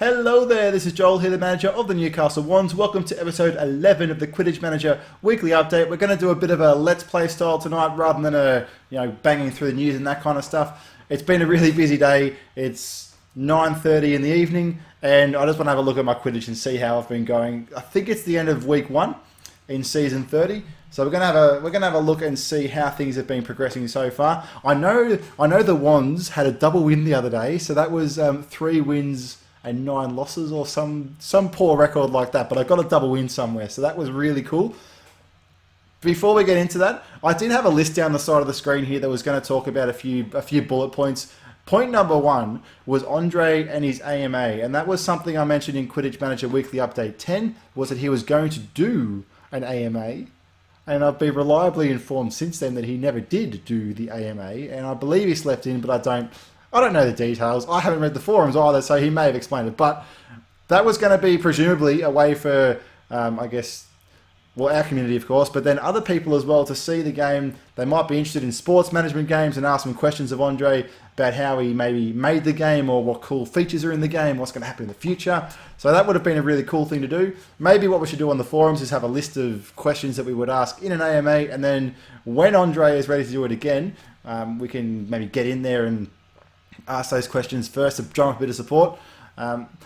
Hello there, this is Joel here, the manager of the Newcastle Wands. Welcome to episode 11 of the Quidditch Manager weekly update. We're going to do a bit of a let's play style tonight rather than banging through the news and that kind of stuff. It's been a really busy day. It's 9:30 in the evening and I just want to have a look at my Quidditch and see how I've been going. I think it's the end of week 1 in season 30. So we're gonna have a look and see how things have been progressing so far. I know the Wands had a double win the other day, so that was 3 wins and 9 losses or some poor record like that, but I got a double win somewhere, so that was really cool. Before we get into that, I did have a list down the side of the screen here that was going to talk about a few bullet points. Point number 1 was Andre and his AMA, and that was something I mentioned in Quidditch Manager Weekly Update 10, was that he was going to do an AMA, and I've been reliably informed since then that he never did do the AMA, and I believe he slept in, but I don't know the details. I haven't read the forums either, so he may have explained it. But that was going to be presumably a way for, our community, of course, but then other people as well to see the game. They might be interested in sports management games and ask some questions of Andre about how he maybe made the game or what cool features are in the game, what's going to happen in the future. So that would have been a really cool thing to do. Maybe what we should do on the forums is have a list of questions that we would ask in an AMA, and then when Andre is ready to do it again, we can maybe get in there and ask those questions first to drum up a bit of support.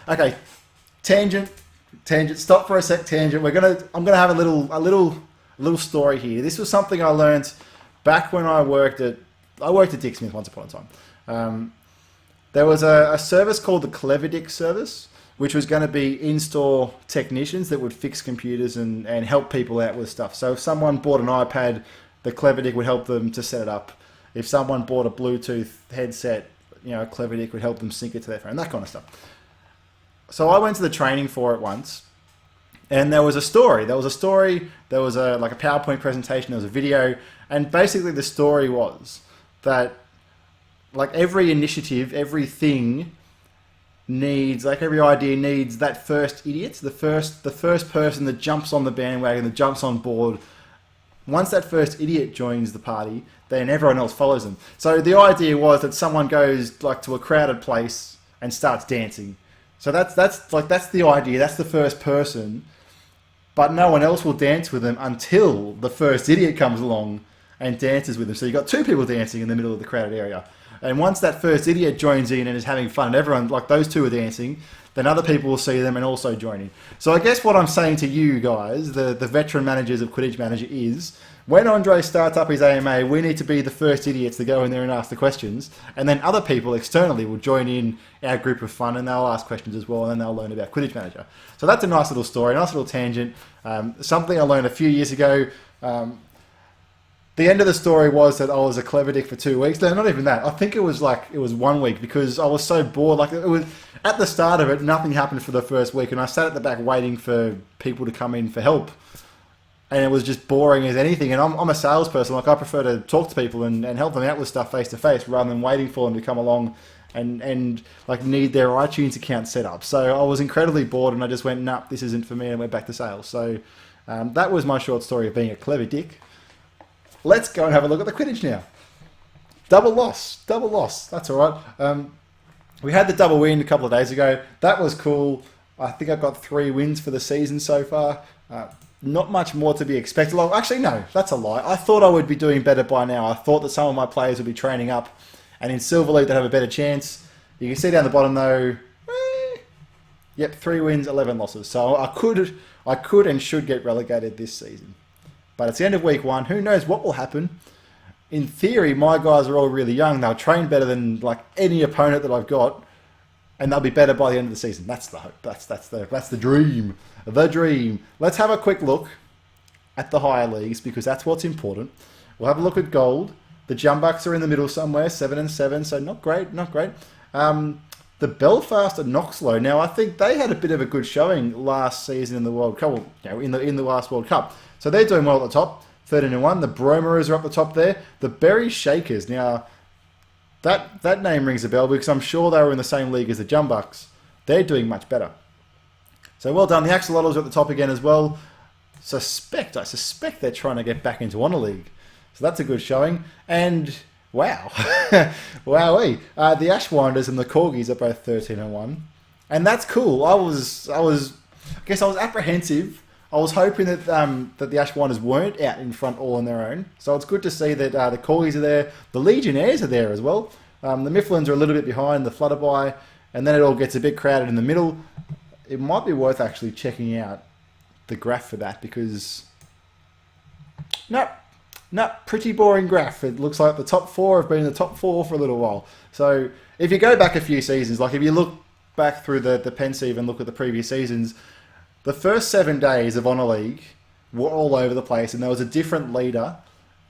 Okay, tangent. Stop for a sec. Tangent. I'm gonna have a little story here. This was something I learned back when I worked at Dick Smith once upon a time. There was a service called the Quidditch service, which was going to be in-store technicians that would fix computers and help people out with stuff. So if someone bought an iPad, the Quidditch would help them to set it up. If someone bought a Bluetooth headset, Quidditch would help them sync it to their phone, that kind of stuff. So I went to the training for it once, and there was a story. There was a PowerPoint presentation, there was a video, and basically the story was that every initiative, everything needs, every idea needs that first idiot, the first person that jumps on the bandwagon, that jumps on board. Once that first idiot joins the party, then everyone else follows them. So the idea was that someone goes to a crowded place and starts dancing. So that's the idea. That's the first person, but no one else will dance with them until the first idiot comes along and dances with them. So you've got 2 people dancing in the middle of the crowded area. And once that first idiot joins in and is having fun, and everyone, those 2 are dancing, then other people will see them and also join in. So I guess what I'm saying to you guys, the veteran managers of Quidditch Manager, is when Andre starts up his AMA, we need to be the first idiots to go in there and ask the questions, and then other people externally will join in our group of fun and they'll ask questions as well, and then they'll learn about Quidditch Manager. So that's a nice little story, a nice little tangent. Something I learned a few years ago. The end of the story was that I was a clever dick for 2 weeks. No, not even that. I think it was 1 week because I was so bored. It was at the start of it, nothing happened for the first week, and I sat at the back waiting for people to come in for help, and it was just boring as anything. And I'm a salesperson. I prefer to talk to people and help them out with stuff face to face rather than waiting for them to come along and need their iTunes account set up. So I was incredibly bored, and I just went, nah, this isn't for me, and went back to sales. So that was my short story of being a clever dick. Let's go and have a look at the Quidditch now. Double loss. That's all right. We had the double win a couple of days ago. That was cool. I think I've got 3 wins for the season so far. Not much more to be expected. Actually, no, that's a lie. I thought I would be doing better by now. I thought that some of my players would be training up, and in Silver League they'd have a better chance. You can see down the bottom though. Yep, 3 wins, 11 losses. So I could and should get relegated this season. But it's the end of week 1. Who knows what will happen? In theory, my guys are all really young. They'll train better than any opponent that I've got, and they'll be better by the end of the season. That's the hope. That's the dream. The dream. Let's have a quick look at the higher leagues because that's what's important. We'll have a look at gold. The Jumbucks are in the middle somewhere, 7-7. So not great. The Belfast and Knoxlow. Now I think they had a bit of a good showing last season in the World Cup. In the last World Cup. So they're doing well at the top, 13-1. The Bromerers are up the top there. The Berry Shakers. Now, that name rings a bell because I'm sure they were in the same league as the Jumbucks. They're doing much better. So well done. The Axolotls are at the top again as well. I suspect they're trying to get back into Honor League. So that's a good showing. And wow. Wowee. The Ashwinders and the Corgis are both 13-1. and that's cool. I guess I was apprehensive. I was hoping that that the Ashwinders weren't out in front all on their own. So it's good to see that the Corgis are there, the Legionnaires are there as well. The Mifflins are a little bit behind the Flutterby, and then it all gets a bit crowded in the middle. It might be worth actually checking out the graph for that because no, pretty boring graph. It looks like the top four have been in the top four for a little while. So if you go back a few seasons, like if you look back through the Pensieve and look at the previous seasons, the first 7 days of Honour League were all over the place, and there was a different leader.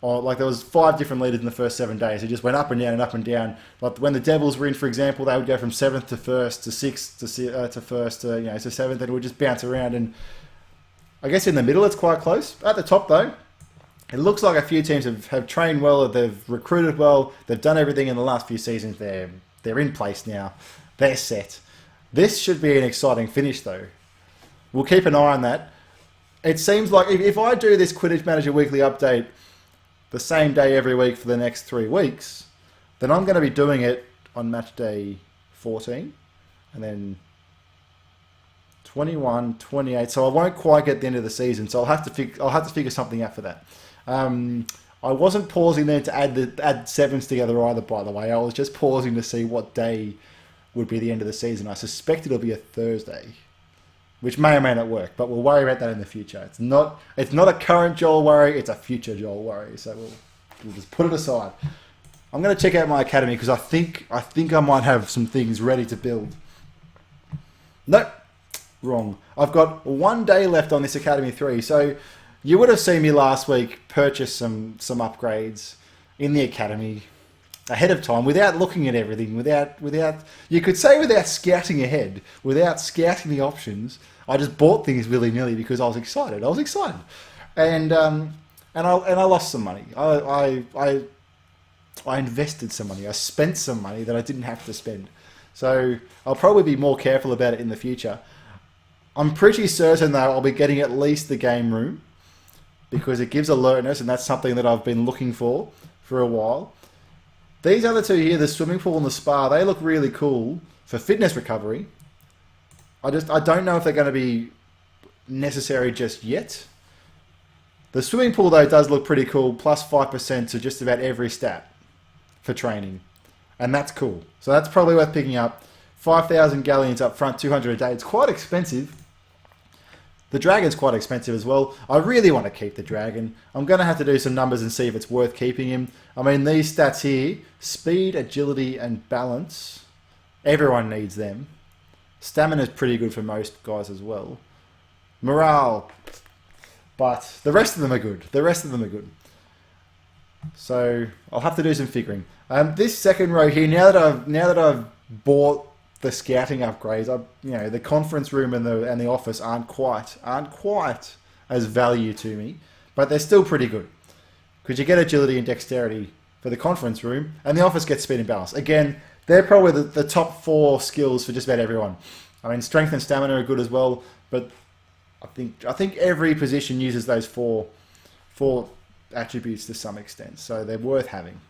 Or like there was 5 different leaders in the first 7 days. It just went up and down and up and down. Like when the Devils were in, for example, they would go from 7th to 1st to 6th to 1st to to 7th, and it would just bounce around. And I guess in the middle it's quite close. At the top though, it looks like a few teams have trained well, they've recruited well, they've done everything in the last few seasons. They're in place now. They're set. This should be an exciting finish though. We'll keep an eye on that. It seems like if I do this Quidditch Manager Weekly Update the same day every week for the next 3 weeks, then I'm going to be doing it on match day 14 and then 21, 28. So I won't quite get the end of the season. So I'll have to figure something out for that. I wasn't pausing there to add sevens together either, by the way. I was just pausing to see what day would be the end of the season. I suspect it'll be a Thursday, which may or may not work, but we'll worry about that in the future. It's not a current Joel worry, it's a future Joel worry. So we'll just put it aside. I'm going to check out my academy because I think I might have some things ready to build. Nope, wrong. I've got 1 day left on this Academy 3, so you would have seen me last week purchase some upgrades in the Academy ahead of time without looking at everything, without you could say without scouting ahead, without scouting the options. I just bought things willy-nilly because I was excited. And I lost some money. I invested some money. I spent some money that I didn't have to spend. So I'll probably be more careful about it in the future. I'm pretty certain though I'll be getting at least the game room because it gives alertness, and that's something that I've been looking for a while. These other two here, the swimming pool and the spa, they look really cool for fitness recovery. I don't know if they're going to be necessary just yet. The swimming pool though does look pretty cool, plus 5% to just about every stat for training. And that's cool. So that's probably worth picking up. 5,000 galleons up front, 200 a day. It's quite expensive. The dragon's quite expensive as well. I really want to keep the dragon. I'm going to have to do some numbers and see if it's worth keeping him. I mean, these stats here, speed, agility, and balance, everyone needs them. Stamina's pretty good for most guys as well. Morale, but the rest of them are good. So I'll have to do some figuring. This second row here, now that I've bought the scouting upgrades, the conference room and the office aren't quite as value to me, but they're still pretty good because you get agility and dexterity for the conference room, and the office gets speed and balance. Again, they're probably the top 4 skills for just about everyone. I mean, strength and stamina are good as well, but I think every position uses those four attributes to some extent, so they're worth having.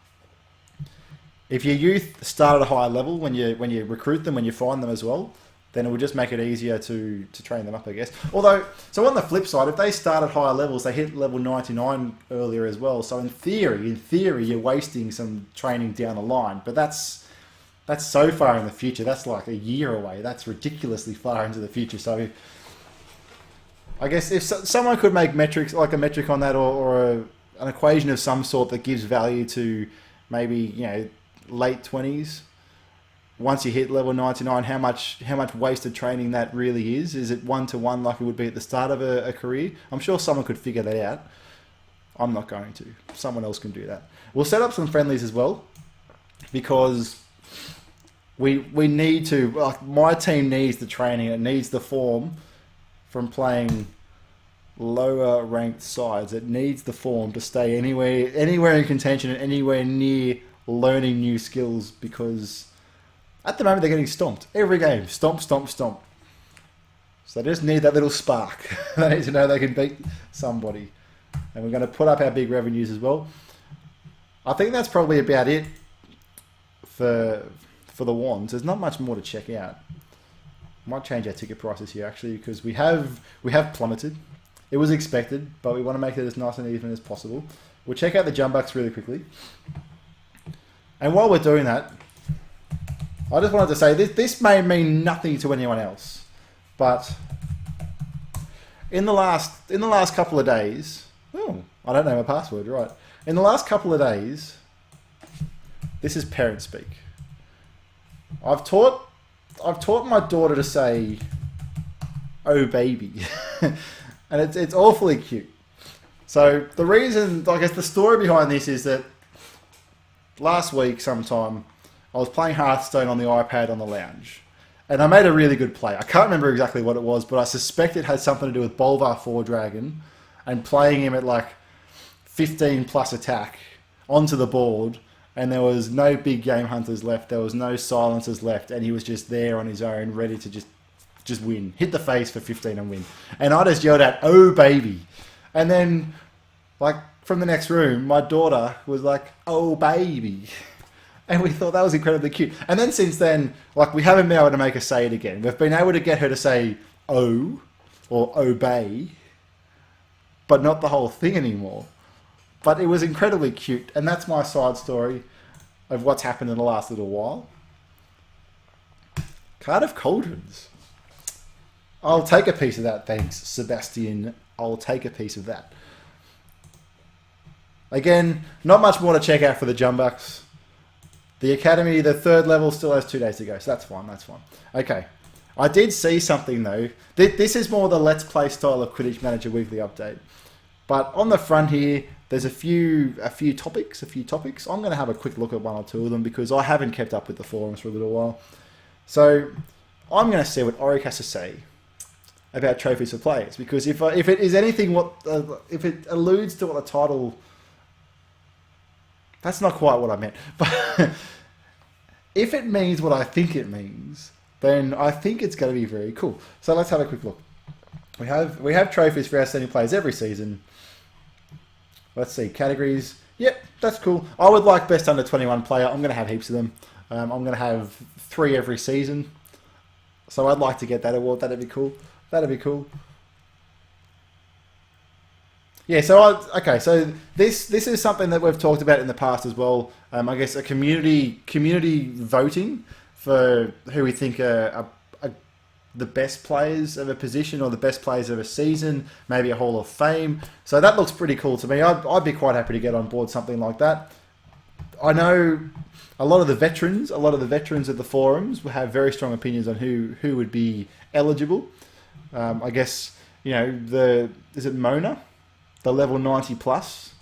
If your youth start at a higher level when you recruit them, when you find them as well, then it will just make it easier to train them up, I guess. Although, so on the flip side, if they start at higher levels, they hit level 99 earlier as well. So in theory, you're wasting some training down the line. But that's so far in the future. That's like a year away. That's ridiculously far into the future. So I guess if someone could make metrics, like a metric on that, or an equation of some sort that gives value to maybe late 20s. Once you hit level 99, how much wasted training that really is? Is it 1-to-1 like it would be at the start of a career? I'm sure someone could figure that out. I'm not going to. Someone else can do that. We'll set up some friendlies as well because we need to. Like, my team needs the training. It needs the form from playing lower ranked sides. It needs the form to stay anywhere in contention and anywhere near learning new skills, because at the moment they're getting stomped every game. Stomp. So they just need that little spark. They need to know they can beat somebody. And we're going to put up our big revenues as well. I think that's probably about it for the wands. There's not much more to check out. Might change our ticket prices here actually, because we have plummeted. It was expected, but we want to make it as nice and even as possible. We'll check out the jumbucks really quickly. And while we're doing that, I just wanted to say this may mean nothing to anyone else, but in the last couple of days, oh, I don't know my password, right? In the last couple of days, this is parent speak. I've taught my daughter to say, "Oh baby," and it's awfully cute. So the reason, I guess, the story behind this is that last week sometime I was playing Hearthstone on the iPad on the lounge, and I made a really good play. I can't remember exactly what it was, but I suspect it had something to do with Bolvar 4 Dragon and playing him at like 15 plus attack onto the board. And there was no big game hunters left. There was no silencers left. And he was just there on his own, ready to just win. Hit the face for 15 and win. And I just yelled out, "Oh, baby." And then, like, from the next room, my daughter was like, "Oh, baby." And we thought that was incredibly cute. And then since then, like, we haven't been able to make her say it again. We've been able to get her to say, "Oh," or "obey," but not the whole thing anymore. But it was incredibly cute, and that's my side story of what's happened in the last little while. Card of Cauldrons. I'll take a piece of that, thanks, Sebastian. I'll take a piece of that. Again, not much more to check out for the Jumbucks. The Academy, the 3rd level, still has 2 days to go, so that's fine, that's fine. Okay, I did see something though. This is more the Let's Play style of Quidditch Manager Weekly Update. But on the front here, there's a few topics. I'm going to have a quick look at 1 or 2 of them because I haven't kept up with the forums for a little while. So I'm going to see what Oric has to say about trophies for players, because if it is anything if it alludes to what the title, that's not quite what I meant, but if it means what I think it means, then I think it's going to be very cool. So let's have a quick look. We have trophies for outstanding players every season. Let's see, categories. Yep, that's cool. I would like best under 21 player. I'm going to have heaps of them. I'm going to have 3 every season. So I'd like to get that award. That'd be cool. That'd be cool. Yeah, so so this is something that we've talked about in the past as well. I guess a community voting for who we think are the best players of a position or the best players of a season, maybe a Hall of Fame. So that looks pretty cool to me. I'd be quite happy to get on board something like that. I know a lot of the veterans of the forums will have very strong opinions on who would be eligible. I guess, you know, is it Mona? The level 90 plus.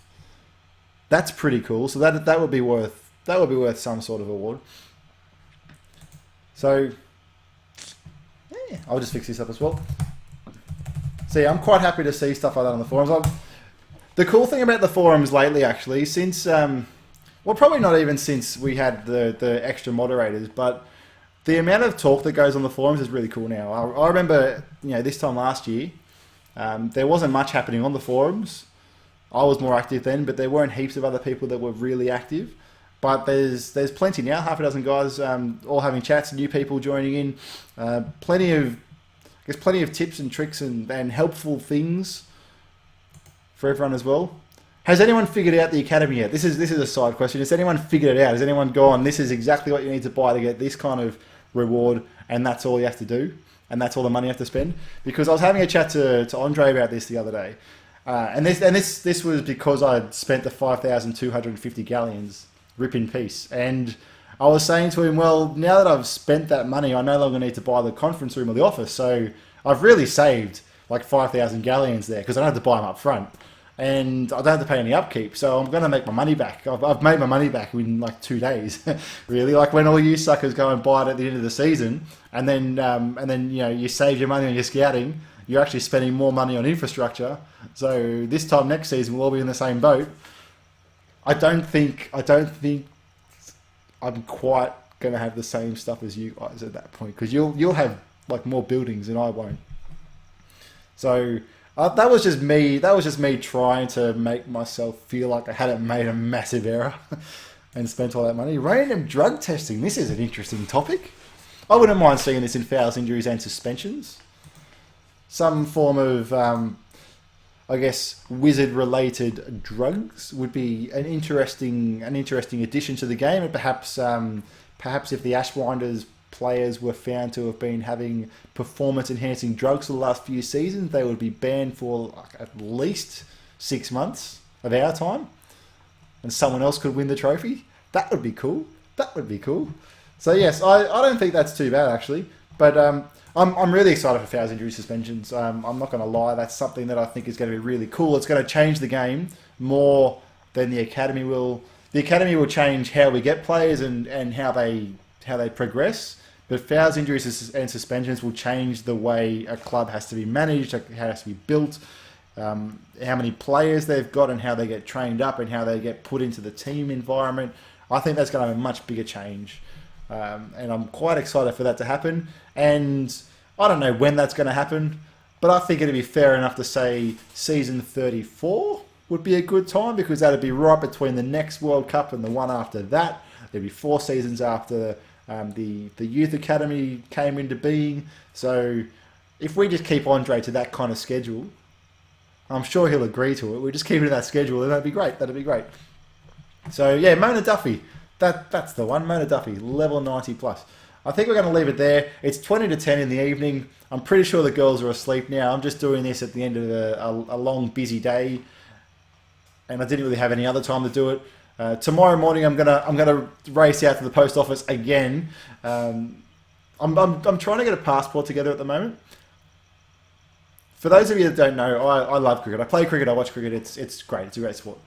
That's pretty cool. So that would be worth some sort of award. So yeah, I'll just fix this up as well. So yeah, I'm quite happy to see stuff like that on the forums. The cool thing about the forums lately, actually, since well, probably not even since we had the extra moderators, but the amount of talk that goes on the forums is really cool now. I remember, you know, this time last year, there wasn't much happening on the forums. I was more active then, but there weren't heaps of other people that were really active. But there's plenty now, half a dozen guys all having chats, new people joining in, plenty of tips and tricks and helpful things for everyone as well. Has anyone figured out the Academy yet? This is a side question. Has anyone figured it out? Has anyone gone, this is exactly what you need to buy to get this kind of reward, and that's all you have to do, and that's all the money you have to spend? Because I was having a chat to Andre about this the other day, and this was because I'd spent the 5,250 galleons, rip in peace, and I was saying to him, well, now that I've spent that money, I no longer need to buy the conference room or the office, so I've really saved like 5,000 galleons there because I don't have to buy them up front. And I don't have to pay any upkeep, so I'm going to make my money back. I've made my money back in like 2 days, really. Like when all you suckers go and buy it at the end of the season, and then you know, you save your money on your scouting, you're actually spending more money on infrastructure. So this time next season we'll all be in the same boat. I don't think I'm quite going to have the same stuff as you guys at that point, because you'll have like more buildings and I won't. So. That was just me trying to make myself feel like I hadn't made a massive error and spent all that money. Random drug testing. This is an interesting topic. I wouldn't mind seeing this in fouls, injuries, and suspensions. Some form of, I guess, wizard-related drugs would be an interesting addition to the game, and perhaps if the Ashwinders players were found to have been having performance-enhancing drugs for the last few seasons, they would be banned for like at least 6 months of our time, and someone else could win the trophy. That would be cool. That would be cool. So yes, I don't think that's too bad actually, but I'm really excited for fouls, injury, suspensions. I'm not going to lie, that's something that I think is going to be really cool. It's going to change the game more than the academy will. The academy will change how we get players and how they progress. But fouls, injuries, and suspensions will change the way a club has to be managed, how it has to be built, how many players they've got, and how they get trained up, and how they get put into the team environment. I think that's going to have a much bigger change, and I'm quite excited for that to happen. And I don't know when that's going to happen, but I think it'd be fair enough to say season 34 would be a good time, because that'd be right between the next World Cup and the one after that. There'd be 4 seasons after the youth academy came into being. So if we just keep Andre to that kind of schedule, I'm sure he'll agree to it. We just keep it to that schedule, and that'd be great. That'd be great. So yeah, Mona Duffy, that's the one. Mona Duffy, level 90 plus. I think we're going to leave it there. It's 20 to 10 in the evening. I'm pretty sure the girls are asleep now. I'm just doing this at the end of a long, busy day, and I didn't really have any other time to do it. Tomorrow morning, I'm gonna race out to the post office again. I'm trying to get a passport together at the moment. For those of you that don't know, I love cricket. I play cricket. I watch cricket. It's great. It's a great sport.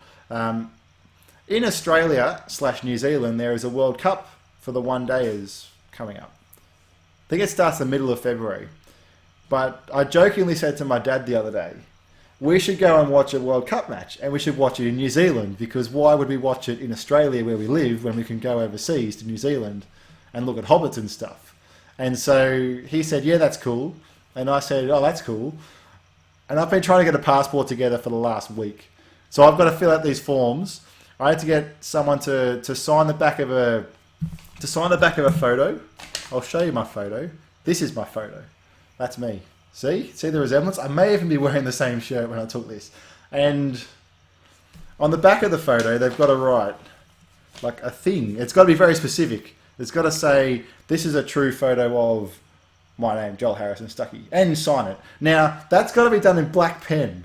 In Australia / New Zealand, there is a World Cup for the one-dayers coming up. I think it starts the middle of February. But I jokingly said to my dad the other day, we should go and watch a World Cup match, and we should watch it in New Zealand, because why would we watch it in Australia where we live when we can go overseas to New Zealand and look at hobbits and stuff? And so he said, yeah, that's cool. And I said, oh, that's cool. And I've been trying to get a passport together for the last week. So I've got to fill out these forms. I had to get someone to sign the back of a photo. I'll show you my photo. This is my photo. That's me. See the resemblance? I may even be wearing the same shirt when I took this. And on the back of the photo, they've got to write like a thing. It's got to be very specific. It's got to say, this is a true photo of my name, Joel Harrison Stuckey, and sign it. Now, that's got to be done in black pen.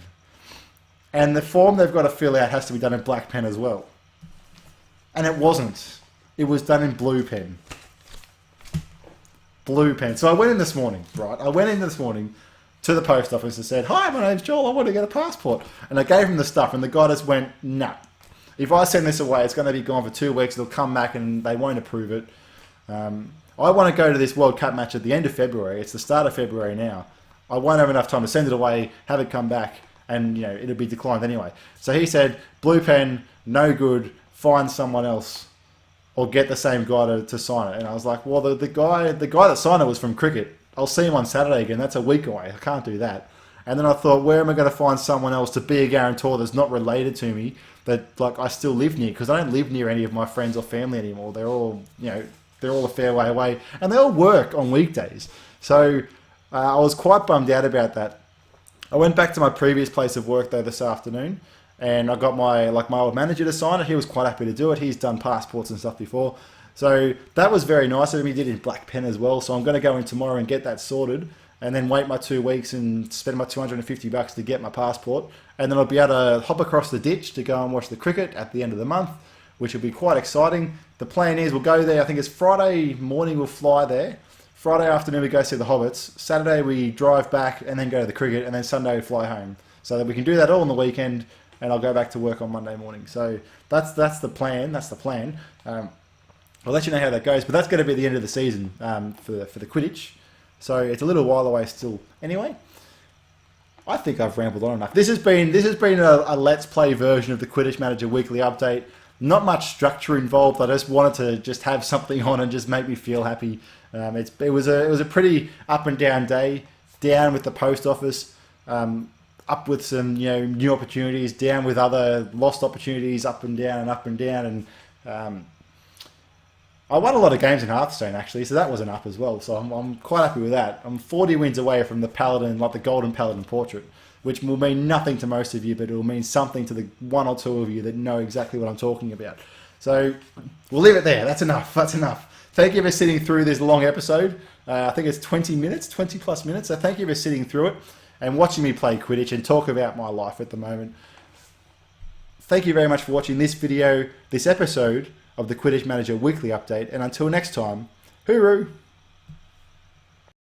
And the form they've got to fill out has to be done in black pen as well. And it wasn't. It was done in blue pen. Blue pen. So I went in this morning, right? I went in this morning to the post office and said, hi, my name's Joel, I want to get a passport. And I gave him the stuff, and the guy just went, nah. If I send this away, it's going to be gone for 2 weeks. It'll come back and they won't approve it. I want to go to this World Cup match at the end of February. It's the start of February now. I won't have enough time to send it away, have it come back, and it'll be declined anyway. So he said, blue pen, no good, find someone else, or get the same guy to sign it. And I was like, well, the guy that signed it was from cricket. I'll see him on Saturday again. That's a week away. I can't do that. And then I thought, where am I going to find someone else to be a guarantor that's not related to me, that like I still live near? Because I don't live near any of my friends or family anymore. They're all, they're all a fair way away, and they all work on weekdays. So I was quite bummed out about that. I went back to my previous place of work though this afternoon, and I got my old manager to sign it. He was quite happy to do it. He's done passports and stuff before. So that was very nice of him. He did it in black pen as well. So I'm going to go in tomorrow and get that sorted, and then wait my 2 weeks and spend my $250 to get my passport. And then I'll be able to hop across the ditch to go and watch the cricket at the end of the month, which will be quite exciting. The plan is we'll go there. I think it's Friday morning we'll fly there. Friday afternoon we go see the Hobbits. Saturday we drive back and then go to the cricket, and then Sunday we fly home. So that we can do that all on the weekend, and I'll go back to work on Monday morning. So that's the plan. That's the plan. I'll let you know how that goes, but that's going to be the end of the season for the Quidditch. So it's a little while away still. Anyway, I think I've rambled on enough. This has been a Let's Play version of the Quidditch Manager Weekly Update. Not much structure involved. I just wanted to just have something on and just make me feel happy. It was a pretty up and down day. Down with the post office, up with some new opportunities. Down with other lost opportunities. Up and down and up and down. And I won a lot of games in Hearthstone actually, so that was an up as well. So I'm quite happy with that. I'm 40 wins away from the Paladin, like the Golden Paladin portrait, which will mean nothing to most of you, but it will mean something to the one or two of you that know exactly what I'm talking about. So we'll leave it there. That's enough. That's enough. Thank you for sitting through this long episode. I think it's 20 minutes, 20 plus minutes. So thank you for sitting through it and watching me play Quidditch and talk about my life at the moment. Thank you very much for watching this video, this episode of the Quidditch Manager Weekly Update. And until next time, hooroo!